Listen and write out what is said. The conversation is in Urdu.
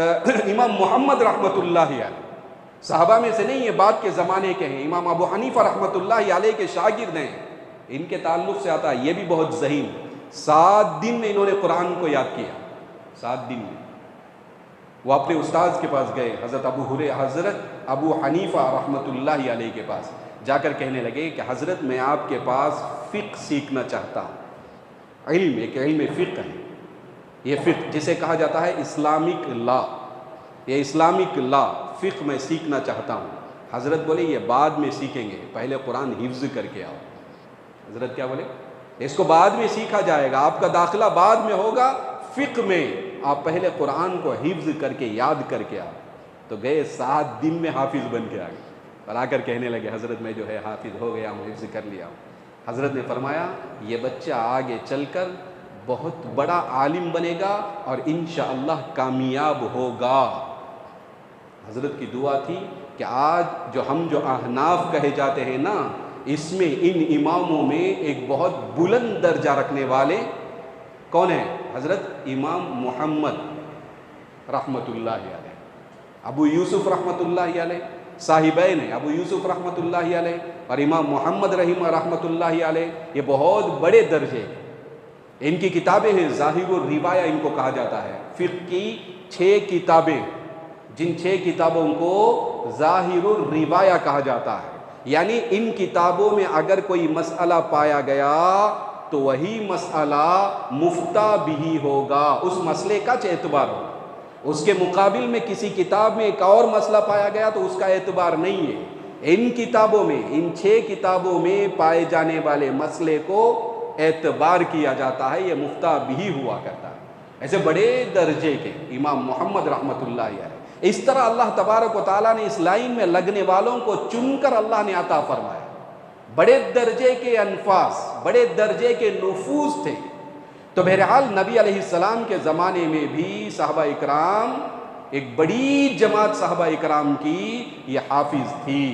امام محمد رحمۃ اللہ علیہ، صحابہ میں سے نہیں، یہ بعد کے زمانے کے ہیں، امام ابو حنیفہ رحمۃ اللہ علیہ کے شاگرد ہیں، ان کے تعلق سے آتا ہے یہ بھی بہت ذہین، 7 دن میں انہوں نے قرآن کو یاد کیا، 7 دن میں۔ وہ اپنے استاذ کے پاس گئے، حضرت ابو حنیفہ رحمۃ اللہ علیہ کے پاس، جا کر کہنے لگے کہ حضرت میں آپ کے پاس فقہ سیکھنا چاہتا ہوں، ایک علم فقہ ہے، یہ فقہ جسے کہا جاتا ہے اسلامک لا، یہ اسلامک لا فقہ میں سیکھنا چاہتا ہوں۔ حضرت بولے یہ بعد میں سیکھیں گے، پہلے قرآن حفظ کر کے آؤ۔ حضرت کیا بولے؟ اس کو بعد میں سیکھا جائے گا، آپ کا داخلہ بعد میں ہوگا فقہ میں، آپ پہلے قرآن کو حفظ کر کے یاد کر کے آؤ۔ تو گئے 7 دن میں حافظ بن کے آ گئے، اور آ کر کہنے لگے حضرت میں جو ہے حافظ ہو گیا ہوں، حفظ کر لیا ہوں۔ حضرت نے فرمایا یہ بچہ آگے چل کر بہت بڑا عالم بنے گا اور انشاءاللہ کامیاب ہوگا۔ حضرت کی دعا تھی کہ آج جو احناف کہے جاتے ہیں نا، اس میں ان اماموں میں ایک بہت بلند درجہ رکھنے والے کون ہیں؟ حضرت امام محمد رحمۃ اللہ علیہ، ابو یوسف رحمۃ اللہ علیہ، صاحبین ہیں ابو یوسف رحمۃ اللہ علیہ اور امام محمد رحمۃ اللہ علیہ، یہ بہت بڑے درجے، ان کی کتابیں ہیں ظاہر الروایہ ان کو کہا جاتا ہے، فقہ کی 6 کتابیں، جن 6 کتابوں کو ظاہر الروایہ کہا جاتا ہے، یعنی ان کتابوں میں اگر کوئی مسئلہ پایا گیا تو وہی مسئلہ مفتہ بھی ہوگا، اس مسئلے کا اعتبار ہوگا، اس کے مقابل میں کسی کتاب میں ایک اور مسئلہ پایا گیا تو اس کا اعتبار نہیں ہے۔ ان کتابوں میں، ان 6 کتابوں میں پائے جانے والے مسئلے کو اعتبار کیا جاتا ہے، یہ مفتہ بھی ہوا کرتا ہے۔ ایسے بڑے درجے کے امام محمد رحمۃ اللہ علیہ، اس طرح اللہ تبارک و تعالیٰ نے اس لائن میں لگنے والوں کو چن کر اللہ نے عطا فرمایا، بڑے درجے کے انفاس، بڑے درجے کے نفوذ تھے۔ تو بہرحال نبی علیہ السلام کے زمانے میں بھی صحابہ اکرام، ایک بڑی جماعت صحابہ اکرام کی یہ حافظ تھی۔